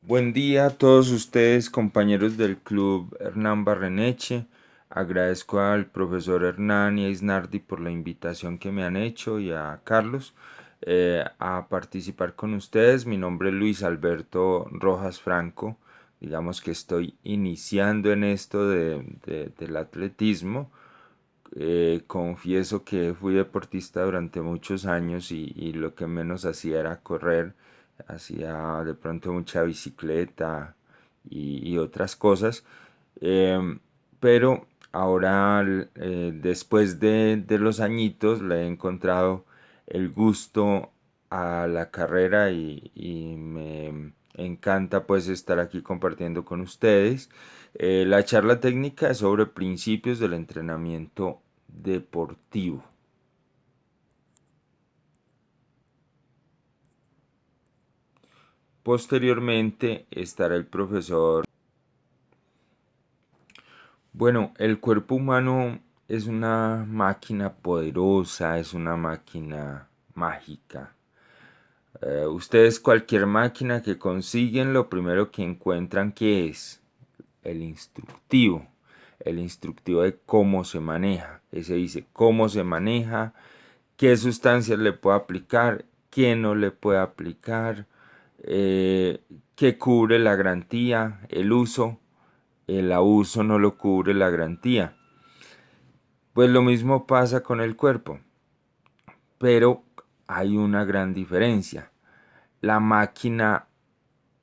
Buen día a todos ustedes, compañeros del Club Hernán Barreneche. Agradezco al profesor Hernán y a Isnardi por la invitación que me han hecho y a Carlos a participar con ustedes. Mi nombre es Luis Alberto Rojas Franco. Digamos que estoy iniciando en esto del atletismo. Confieso que fui deportista durante muchos años y lo que menos hacía era correr, hacía de pronto mucha bicicleta y otras cosas. Em, pero ahora, después de los añitos, le he encontrado el gusto a la carrera y me encanta pues estar aquí compartiendo con ustedes. La charla técnica es sobre principios del entrenamiento deportivo. Posteriormente estará el profesor. Bueno, el cuerpo humano es una máquina poderosa, es una máquina mágica. Ustedes cualquier máquina que consiguen, lo primero que encuentran que es el instructivo. El instructivo de cómo se maneja. Ese dice cómo se maneja, qué sustancias le puede aplicar, qué no le puede aplicar, eh, qué cubre la garantía, el uso, el abuso no lo cubre la garantía. Pues lo mismo pasa con el cuerpo, pero hay una gran diferencia. La máquina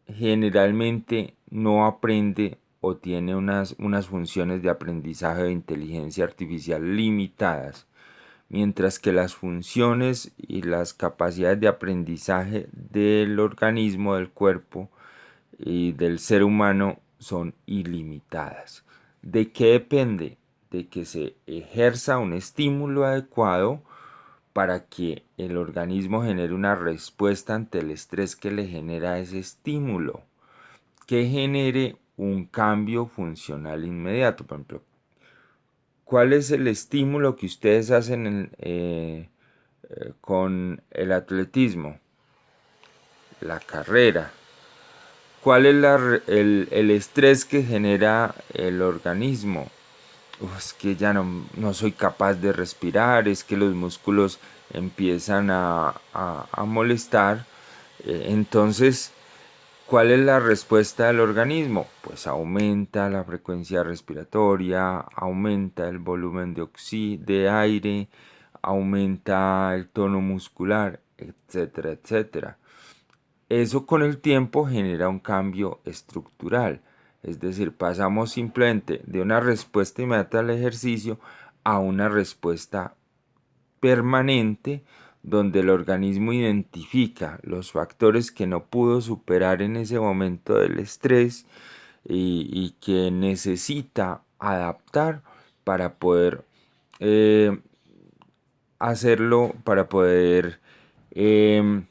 generalmente no aprende o tiene unas funciones de aprendizaje de inteligencia artificial limitadas, mientras que las funciones y las capacidades de aprendizaje del organismo, del cuerpo y del ser humano son ilimitadas. ¿De qué depende? De que se ejerza un estímulo adecuado para que el organismo genere una respuesta ante el estrés que le genera ese estímulo, que genere un cambio funcional inmediato. Por ejemplo, ¿cuál es el estímulo que ustedes hacen con el atletismo? La carrera. ¿Cuál es el estrés que genera el organismo? Es que ya no soy capaz de respirar, es que los músculos empiezan a molestar. Entonces, ¿cuál es la respuesta del organismo? Pues aumenta la frecuencia respiratoria, aumenta el volumen de aire, aumenta el tono muscular, etcétera, etcétera. Eso con el tiempo genera un cambio estructural, es decir, pasamos simplemente de una respuesta inmediata al ejercicio a una respuesta permanente donde el organismo identifica los factores que no pudo superar en ese momento del estrés y que necesita adaptar para poder eh, hacerlo, para poder eh,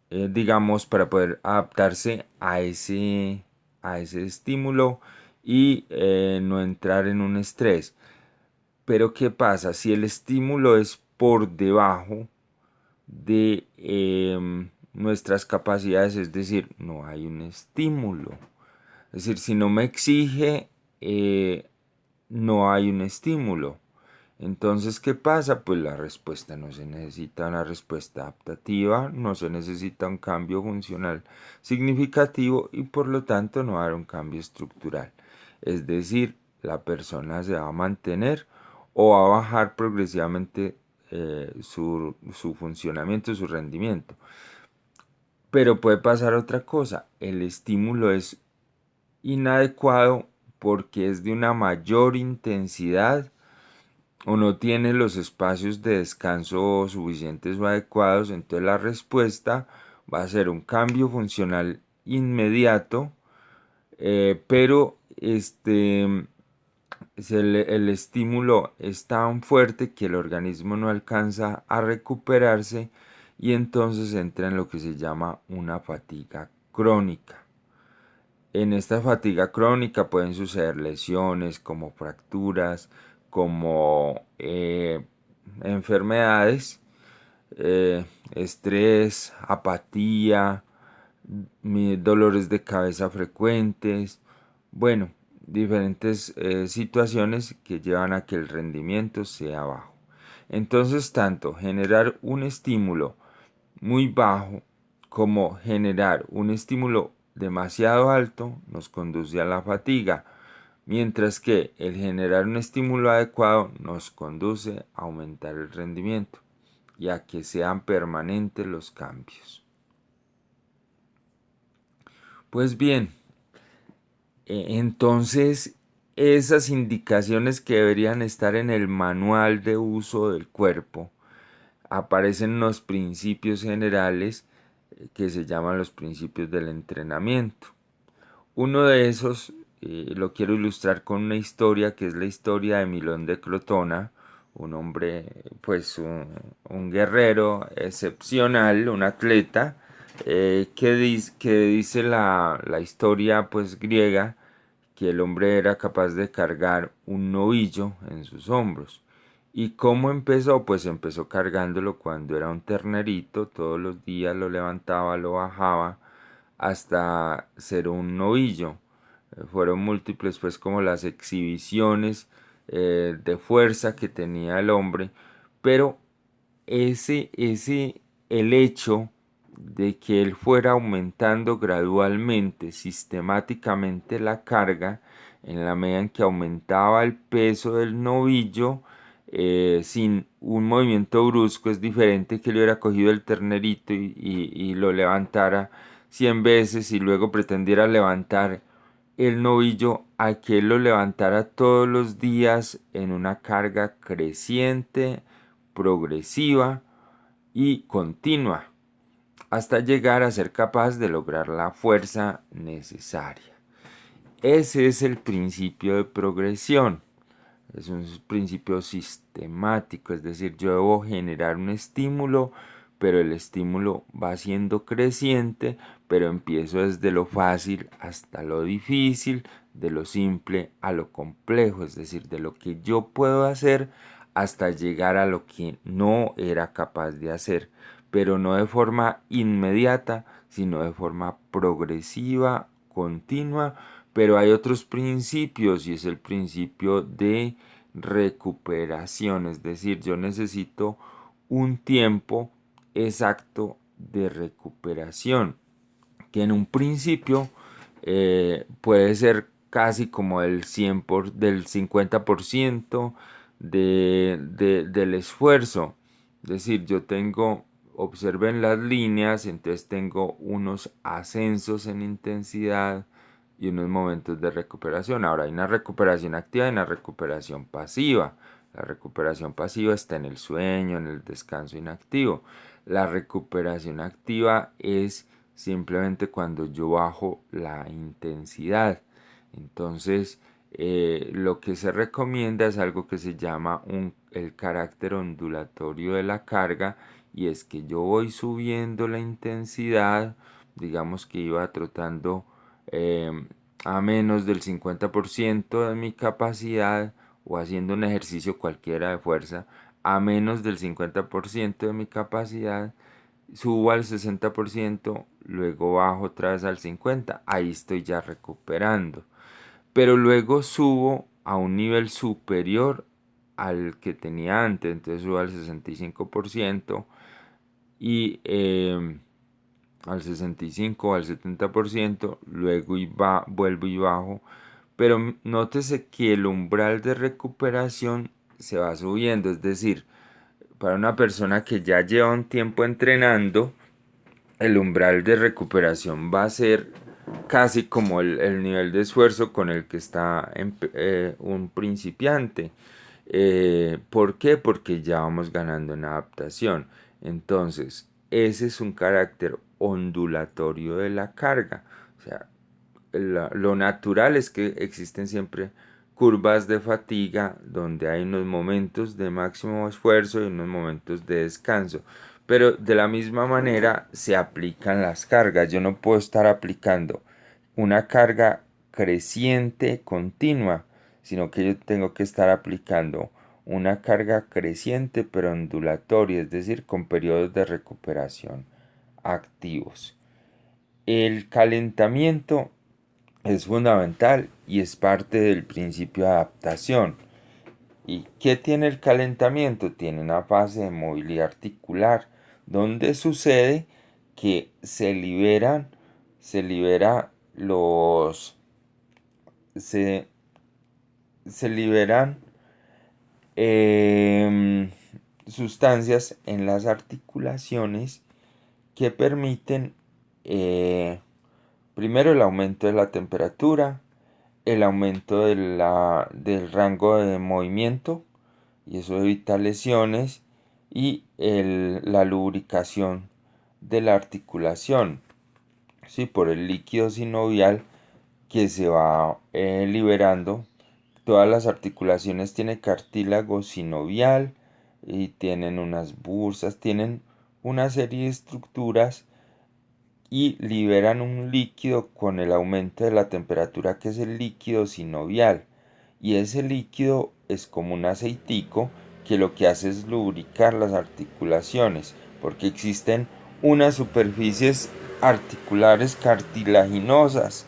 digamos, para poder adaptarse a ese estímulo y no entrar en un estrés. Pero ¿qué pasa? Si el estímulo es por debajo de nuestras capacidades, es decir, no hay un estímulo. Es decir, si no me exige, no hay un estímulo. Entonces, ¿qué pasa? Pues la respuesta no se necesita una respuesta adaptativa, no se necesita un cambio funcional significativo y por lo tanto no habrá un cambio estructural. Es decir, la persona se va a mantener o va a bajar progresivamente su funcionamiento, su rendimiento. Pero puede pasar otra cosa, el estímulo es inadecuado porque es de una mayor intensidad o no tiene los espacios de descanso suficientes o adecuados, entonces la respuesta va a ser un cambio funcional inmediato, pero el estímulo es tan fuerte que el organismo no alcanza a recuperarse y entonces entra en lo que se llama una fatiga crónica. En esta fatiga crónica pueden suceder lesiones como fracturas, como enfermedades, estrés, apatía, dolores de cabeza frecuentes, bueno, diferentes situaciones que llevan a que el rendimiento sea bajo. Entonces, tanto generar un estímulo muy bajo como generar un estímulo demasiado alto nos conduce a la fatiga, mientras que el generar un estímulo adecuado nos conduce a aumentar el rendimiento y a que sean permanentes los cambios. Pues bien, entonces esas indicaciones que deberían estar en el manual de uso del cuerpo aparecen en los principios generales que se llaman los principios del entrenamiento. Uno de esos lo quiero ilustrar con una historia que es la historia de Milón de Crotona, un hombre, pues un guerrero excepcional, un atleta, que dice la historia pues griega que el hombre era capaz de cargar un novillo en sus hombros. ¿Y cómo empezó? Pues empezó cargándolo cuando era un ternerito, todos los días lo levantaba, lo bajaba, hasta ser un novillo. Fueron múltiples pues como las exhibiciones de fuerza que tenía el hombre, pero el hecho de que él fuera aumentando gradualmente, sistemáticamente la carga, en la medida en que aumentaba el peso del novillo, sin un movimiento brusco, es diferente que le hubiera cogido el ternerito y lo levantara 100 veces y luego pretendiera levantar el novillo a que él lo levantara todos los días en una carga creciente, progresiva y continua, hasta llegar a ser capaz de lograr la fuerza necesaria. Ese es el principio de progresión. Es un principio sistemático, es decir, yo debo generar un estímulo, pero el estímulo va siendo creciente, pero empiezo desde lo fácil hasta lo difícil, de lo simple a lo complejo, es decir, de lo que yo puedo hacer hasta llegar a lo que no era capaz de hacer, pero no de forma inmediata, sino de forma progresiva, continua, pero hay otros principios y es el principio de recuperación, es decir, yo necesito un tiempo exacto de recuperación, que en un principio puede ser casi como del 50% del esfuerzo. Es decir, yo tengo, observen las líneas, entonces tengo unos ascensos en intensidad y unos momentos de recuperación. Ahora hay una recuperación activa y una recuperación pasiva. La recuperación pasiva está en el sueño, en el descanso inactivo. La recuperación activa es simplemente cuando yo bajo la intensidad. Entonces, lo que se recomienda es algo que se llama el carácter ondulatorio de la carga, y es que yo voy subiendo la intensidad, digamos que iba trotando eh, a menos del 50% de mi capacidad o haciendo un ejercicio cualquiera de fuerza a menos del 50% de mi capacidad, subo al 60%, luego bajo otra vez al 50%, ahí estoy ya recuperando. Pero luego subo a un nivel superior al que tenía antes, entonces subo al 65% y al 65 o al 70%, luego vuelvo y bajo. Pero nótese que el umbral de recuperación se va subiendo, es decir, para una persona que ya lleva un tiempo entrenando, el umbral de recuperación va a ser casi como el nivel de esfuerzo con el que está un principiante. ¿Por qué? Porque ya vamos ganando en adaptación. Entonces, ese es un carácter ondulatorio de la carga. O sea, lo natural es que existen siempre curvas de fatiga donde hay unos momentos de máximo esfuerzo y unos momentos de descanso. Pero de la misma manera se aplican las cargas. Yo no puedo estar aplicando una carga creciente continua, sino que yo tengo que estar aplicando una carga creciente pero ondulatoria, es decir, con periodos de recuperación activos. El calentamiento es fundamental y es parte del principio de adaptación. ¿Y qué tiene el calentamiento? Tiene una fase de movilidad articular donde sucede que se libera los, se, se liberan em, sustancias en las articulaciones que permiten primero el aumento de la temperatura, el aumento del rango de movimiento, y eso evita lesiones, y la lubricación de la articulación, ¿sí? Por el líquido sinovial que se va liberando. Todas las articulaciones tienen cartílago sinovial y tienen unas bursas, tienen una serie de estructuras y liberan un líquido con el aumento de la temperatura, que es el líquido sinovial. Y ese líquido es como un aceitico que lo que hace es lubricar las articulaciones, porque existen unas superficies articulares cartilaginosas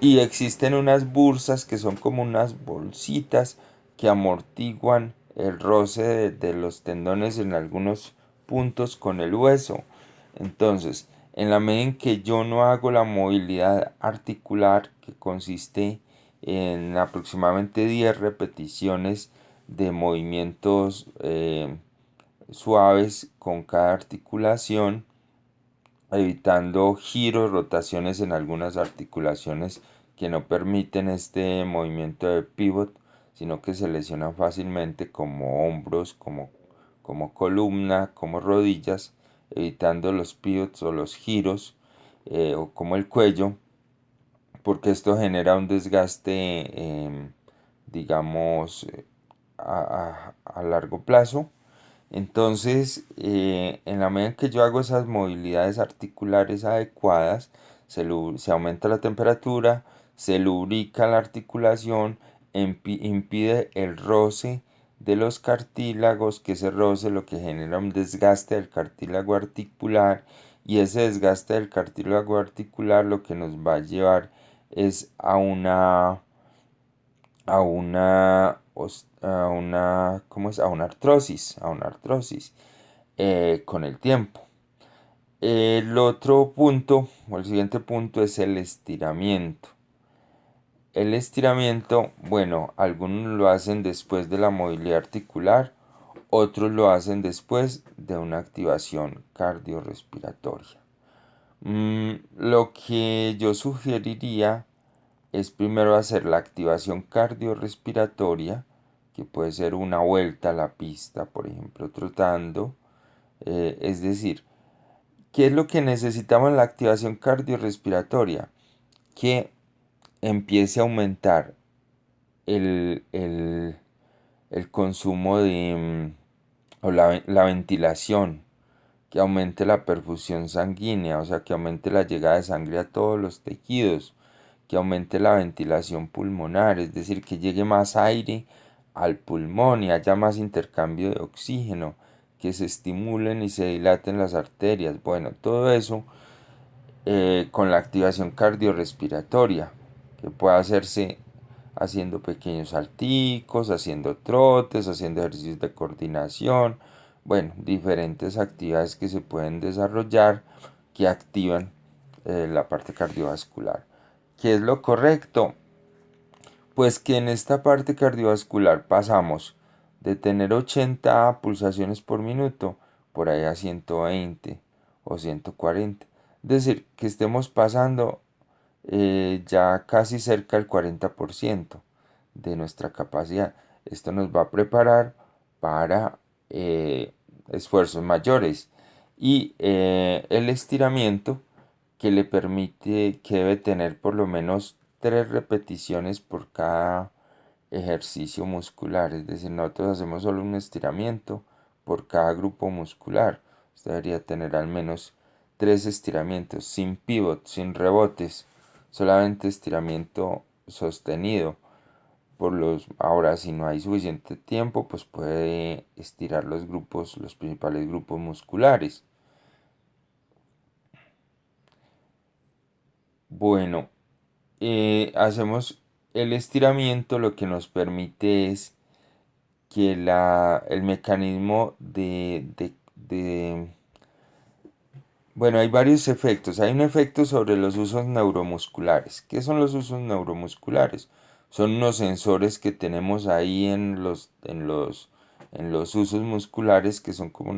y existen unas bursas que son como unas bolsitas que amortiguan el roce de los tendones en algunos puntos con el hueso. Entonces, en la medida en que yo no hago la movilidad articular, que consiste en aproximadamente 10 repeticiones de movimientos suaves con cada articulación, evitando giros, rotaciones en algunas articulaciones que no permiten este movimiento de pivot, sino que se lesionan fácilmente, como hombros, como columna, como rodillas, evitando los pivots o los giros, o como el cuello, porque esto genera un desgaste, digamos, a largo plazo. Entonces, en la medida que yo hago esas movilidades articulares adecuadas, se aumenta la temperatura, se lubrica la articulación, impide el roce de los cartílagos, que ese roce lo que genera un desgaste del cartílago articular, y ese desgaste del cartílago articular lo que nos va a llevar es ¿cómo es? A una artrosis con el tiempo. El otro punto, o el siguiente punto, es el estiramiento. El estiramiento, bueno, algunos lo hacen después de la movilidad articular, otros lo hacen después de una activación cardiorrespiratoria. Lo que yo sugeriría es primero hacer la activación cardiorrespiratoria, que puede ser una vuelta a la pista, por ejemplo, trotando. Es decir, ¿qué es lo que necesitamos en la activación cardiorrespiratoria? Que empiece a aumentar el, el- el consumo o la ventilación, que aumente la perfusión sanguínea, o sea, que aumente la llegada de sangre a todos los tejidos, que aumente la ventilación pulmonar, es decir, que llegue más aire al pulmón y haya más intercambio de oxígeno, que se estimulen y se dilaten las arterias. Bueno, todo eso con la activación cardiorrespiratoria, que puede hacerse haciendo pequeños salticos, haciendo trotes, haciendo ejercicios de coordinación, bueno, diferentes actividades que se pueden desarrollar que activan la parte cardiovascular. ¿Qué es lo correcto? Pues que en esta parte cardiovascular pasamos de tener 80 pulsaciones por minuto por ahí a 120 o 140. Es decir, que estemos pasando ya casi cerca del 40% de nuestra capacidad. Esto nos va a preparar para esfuerzos mayores. Y el estiramiento, que le permite, que debe tener por lo menos 3 repeticiones por cada ejercicio muscular. Es decir, nosotros hacemos solo un estiramiento por cada grupo muscular. Usted debería tener al menos 3 estiramientos, sin pivot, sin rebotes, solamente estiramiento sostenido. Ahora, si no hay suficiente tiempo, pues puede estirar los principales grupos musculares. Bueno, hacemos el estiramiento, lo que nos permite es que el mecanismo bueno, hay varios efectos. Hay un efecto sobre los usos neuromusculares. ¿Qué son los usos neuromusculares? Son unos sensores que tenemos ahí en los usos musculares, que son como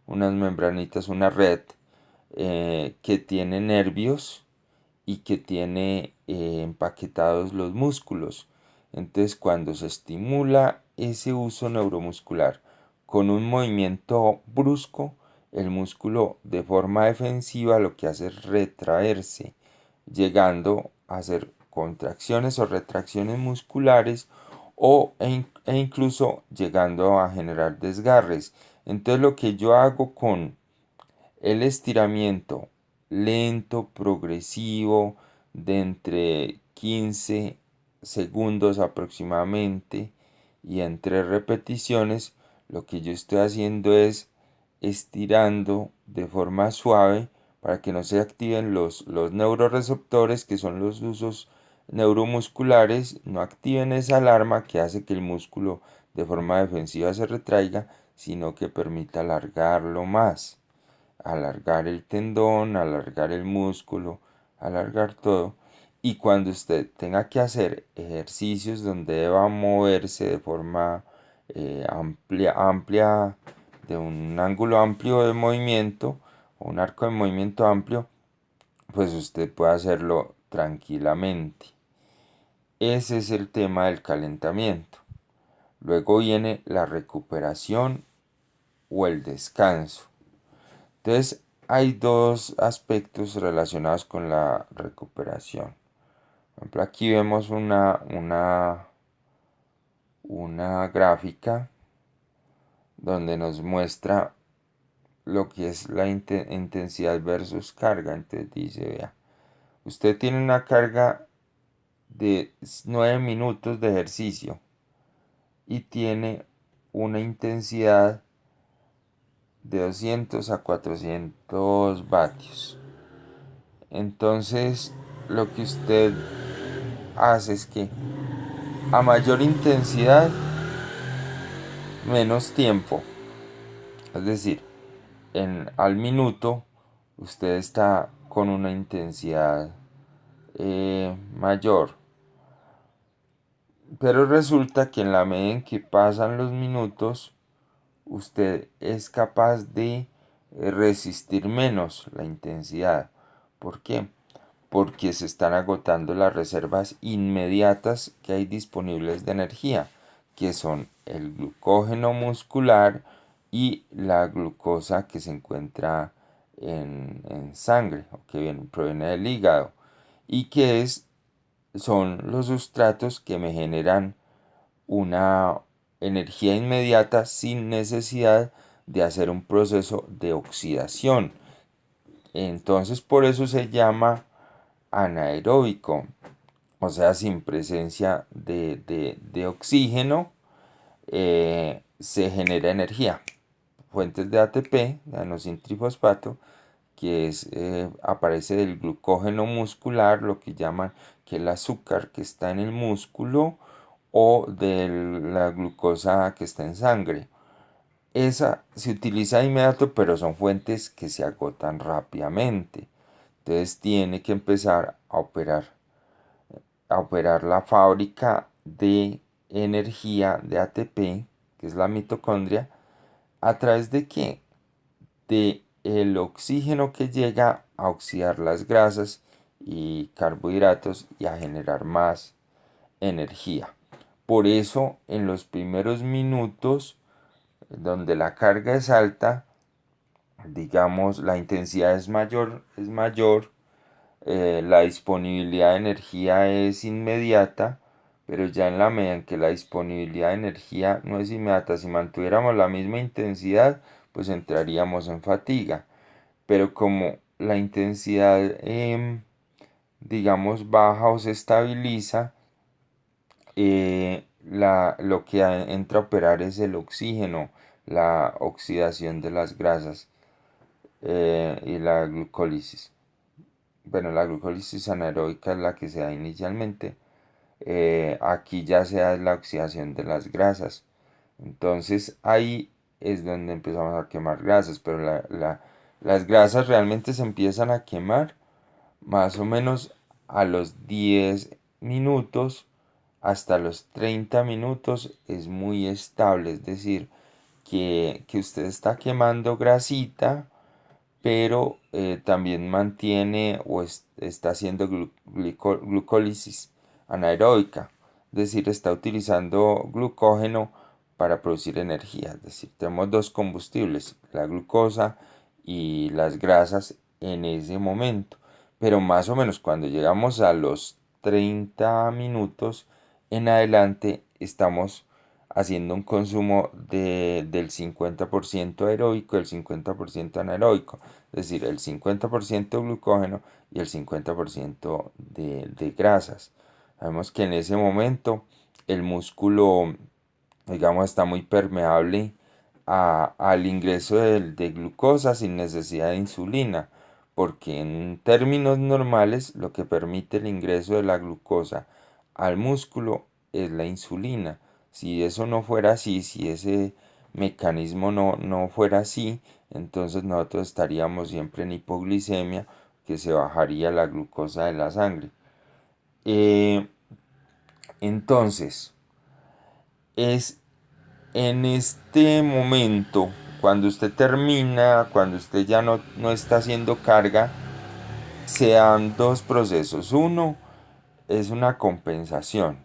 unas membranitas, una red que tiene nervios y que tiene empaquetados los músculos. Entonces, cuando se estimula ese uso neuromuscular con un movimiento brusco, el músculo de forma defensiva lo que hace es retraerse, llegando a hacer contracciones o retracciones musculares e incluso llegando a generar desgarres. Entonces lo que yo hago con el estiramiento lento, progresivo, de entre 15 segundos aproximadamente y en 3 repeticiones, lo que yo estoy haciendo es estirando de forma suave para que no se activen los neuroreceptores, que son los usos neuromusculares, no activen esa alarma que hace que el músculo de forma defensiva se retraiga, sino que permita alargarlo más, alargar el tendón, alargar el músculo, alargar todo. Y cuando usted tenga que hacer ejercicios donde deba moverse de forma amplia, de un ángulo amplio de movimiento, o un arco de movimiento amplio, pues usted puede hacerlo tranquilamente. Ese es el tema del calentamiento. Luego viene la recuperación o el descanso. Entonces, hay dos aspectos relacionados con la recuperación. Por ejemplo, aquí vemos una gráfica donde nos muestra lo que es la intensidad versus carga. Entonces dice, vea, usted tiene una carga de 9 minutos de ejercicio y tiene una intensidad de 200 a 400 vatios. Entonces, lo que usted hace es que a mayor intensidad, menos tiempo. Es decir, al minuto, usted está con una intensidad mayor. Pero resulta que en la medida en que pasan los minutos, usted es capaz de resistir menos la intensidad. ¿Por qué? Porque se están agotando las reservas inmediatas que hay disponibles de energía, que son el glucógeno muscular y la glucosa que se encuentra en sangre, o que proviene del hígado, y que son los sustratos que me generan una energía inmediata sin necesidad de hacer un proceso de oxidación. Entonces por eso se llama anaeróbico, o sea, sin presencia de oxígeno, se genera energía. Fuentes de ATP, de adenosín-trifosfato, que aparece del glucógeno muscular, lo que llaman que el azúcar que está en el músculo, o de la glucosa que está en sangre. Esa se utiliza de inmediato, pero son fuentes que se agotan rápidamente. Entonces tiene que empezar a operar la fábrica de energía de ATP, que es la mitocondria, a través de qué? De el oxígeno que llega a oxidar las grasas y carbohidratos y a generar más energía. Por eso en los primeros minutos donde la carga es alta, digamos la intensidad es mayor, la disponibilidad de energía es inmediata, pero ya en la medida en que la disponibilidad de energía no es inmediata, si mantuviéramos la misma intensidad, pues entraríamos en fatiga. Pero como la intensidad, digamos, baja o se estabiliza, lo que entra a operar es el oxígeno, la oxidación de las grasas y la glucólisis. bueno, la glucólisis anaeróbica es la que se da inicialmente. Aquí ya se da la oxidación de las grasas. Entonces ahí es donde empezamos a quemar grasas, pero las grasas realmente se empiezan a quemar más o menos a los 10 minutos hasta los 30 minutos es muy estable, es decir, que usted está quemando grasita, pero también mantiene o está haciendo glucólisis anaeróbica, es decir, está utilizando glucógeno para producir energía, es decir, tenemos dos combustibles, la glucosa y las grasas en ese momento, pero más o menos cuando llegamos a los 30 minutos en adelante estamos haciendo un consumo del 50% aeróbico y el 50% anaeróbico, es decir, el 50% glucógeno y el 50% de grasas. Sabemos que en ese momento el músculo, digamos, está muy permeable al ingreso de glucosa sin necesidad de insulina, porque en términos normales lo que permite el ingreso de la glucosa al músculo es la insulina. Si eso no fuera así, si ese mecanismo no fuera así, entonces nosotros estaríamos siempre en hipoglicemia, que se bajaría la glucosa de la sangre. Eh, entonces, es en este momento, cuando usted termina, cuando usted ya no está haciendo carga, se dan dos procesos. Uno es una compensación.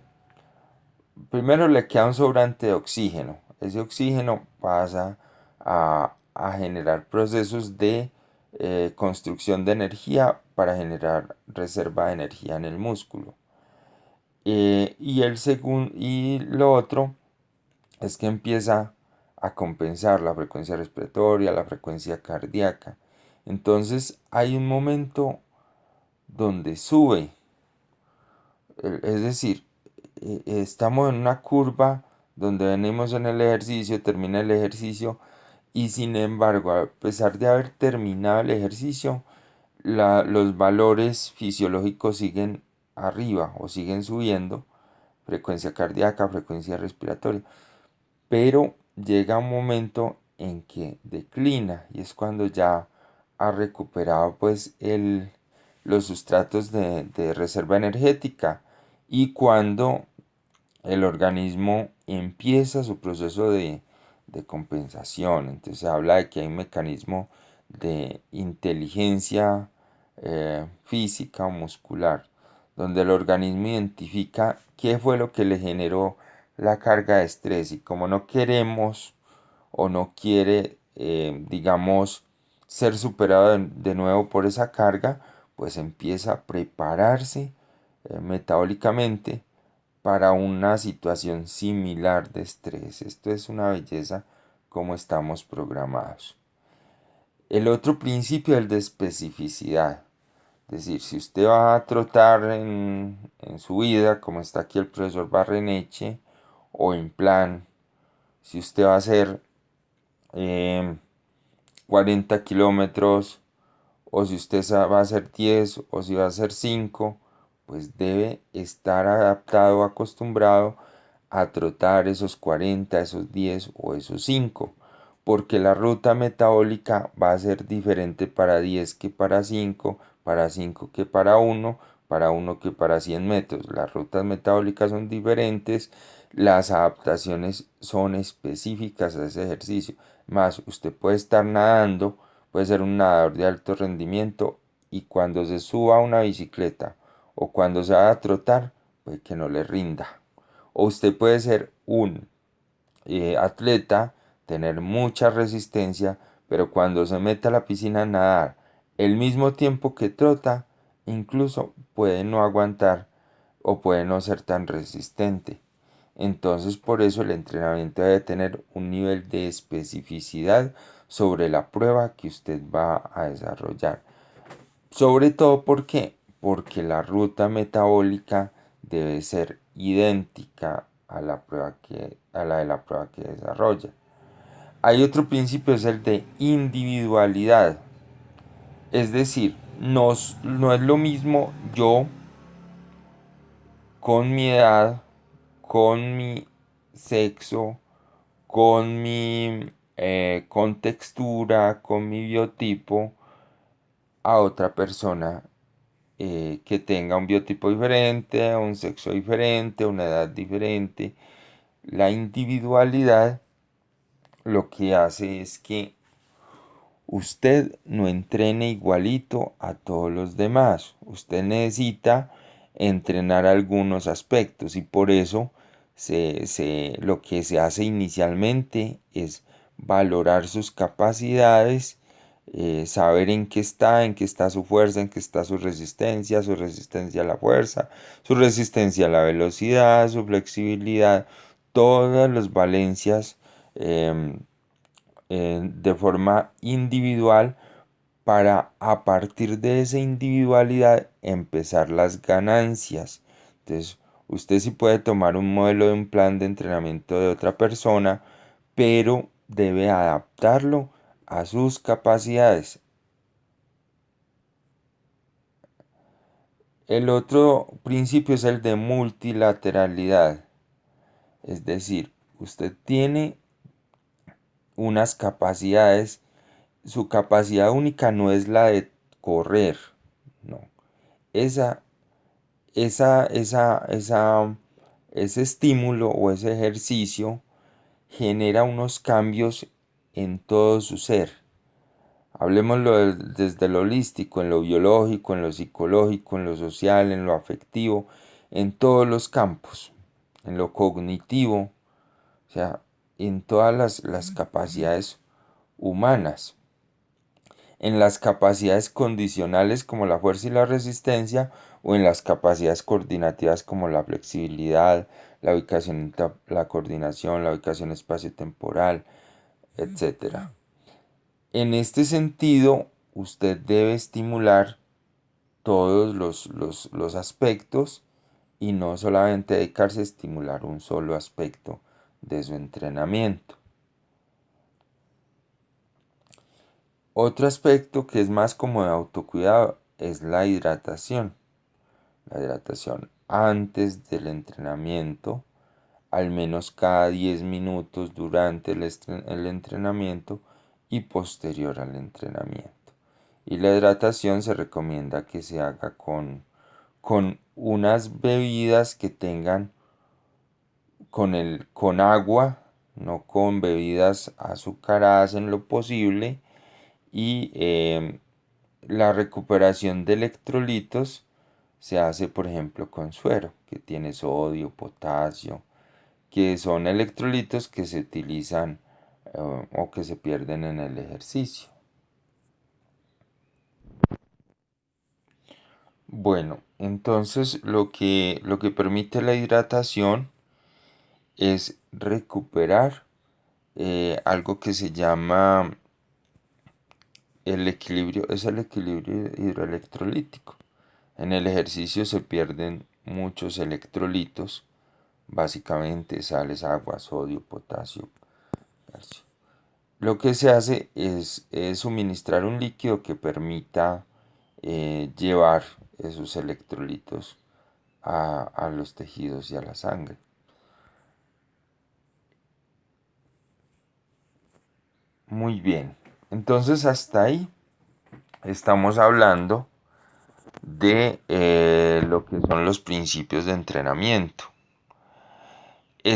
Primero le queda un sobrante de oxígeno. Ese oxígeno pasa a generar procesos de construcción de energía para generar reserva de energía en el músculo. Y lo otro es que empieza a compensar la frecuencia respiratoria, la frecuencia cardíaca. Entonces hay un momento donde sube, es decir, estamos en una curva donde venimos en el ejercicio, termina el ejercicio y sin embargo, a pesar de haber terminado el ejercicio, los valores fisiológicos siguen arriba o siguen subiendo, frecuencia cardíaca, frecuencia respiratoria, pero llega un momento en que declina y es cuando ya ha recuperado pues los sustratos de reserva energética y cuando el organismo empieza su proceso de compensación. Entonces se habla de que hay un mecanismo de inteligencia física o muscular, donde el organismo identifica qué fue lo que le generó la carga de estrés y como no queremos o no quiere, digamos, ser superado de nuevo por esa carga, pues empieza a prepararse metabólicamente para una situación similar de estrés. Esto es una belleza como estamos programados. El otro principio es el de especificidad. Es decir, si usted va a trotar en su vida, como está aquí el profesor Barreneche, o en plan, si usted va a hacer eh, 40 kilómetros, o si usted va a hacer 10, o si va a hacer 5, pues debe estar adaptado, acostumbrado a trotar esos 40, esos 10 o esos 5, porque la ruta metabólica va a ser diferente para 10 que para 5 que para uno que para 100 metros. Las rutas metabólicas son diferentes, las adaptaciones son específicas a ese ejercicio. Más, usted puede estar nadando, puede ser un nadador de alto rendimiento y cuando se suba a una bicicleta o cuando se va a trotar, puede que no le rinda. O usted puede ser un atleta, tener mucha resistencia, pero cuando se mete a la piscina a nadar el mismo tiempo que trota, incluso puede no aguantar o puede no ser tan resistente. Entonces por eso el entrenamiento debe tener un nivel de especificidad sobre la prueba que usted va a desarrollar. Sobre todo porque la ruta metabólica debe ser idéntica a la de la prueba que desarrolla. Hay otro principio, es el de individualidad. Es decir, no es lo mismo yo con mi edad, con mi sexo, con mi contextura, con mi biotipo, a otra persona que tenga un biotipo diferente, un sexo diferente, una edad diferente. La individualidad lo que hace es que usted no entrene igualito a todos los demás. Usted necesita entrenar algunos aspectos y por eso lo que se hace inicialmente es valorar sus capacidades, saber en qué está su fuerza, en qué está su resistencia a la fuerza, su resistencia a la velocidad, su flexibilidad, todas las valencias em, de forma individual para a partir de esa individualidad empezar las ganancias. Entonces, usted sí puede tomar un modelo de un plan de entrenamiento de otra persona, pero debe adaptarlo a sus capacidades. El otro principio es el de multilateralidad, es decir, usted tiene unas capacidades, su capacidad única no es la de correr, no. Esa, esa, ese estímulo o ese ejercicio genera unos cambios en todo su ser. Hablemoslo desde lo holístico, en lo biológico, en lo psicológico, en lo social, en lo afectivo, en todos los campos, en lo cognitivo, o sea, en todas las capacidades humanas, en las capacidades condicionales como la fuerza y la resistencia, o en las capacidades coordinativas como la flexibilidad, la ubicación, la coordinación, la ubicación espacio-temporal, etcétera. En este sentido, usted debe estimular todos los aspectos y no solamente dedicarse a estimular un solo aspecto de su entrenamiento. Otro aspecto que es más como de autocuidado es la hidratación. La hidratación antes del entrenamiento, al menos cada 10 minutos durante el entrenamiento y posterior al entrenamiento. Y la hidratación se recomienda que se haga con unas bebidas que tengan con agua, no con bebidas azucaradas en lo posible. Y la recuperación de electrolitos se hace, por ejemplo, con suero, que tiene sodio, potasio, que son electrolitos que se utilizan o que se pierden en el ejercicio. Bueno, entonces lo que permite la hidratación es recuperar algo que se llama el equilibrio, es el equilibrio hidroelectrolítico. En el ejercicio se pierden muchos electrolitos, básicamente sales, agua, sodio, potasio, calcio. Lo que se hace es suministrar un líquido que permita llevar esos electrolitos a los tejidos y a la sangre. Muy bien, entonces hasta ahí estamos hablando de lo que son los principios de entrenamiento.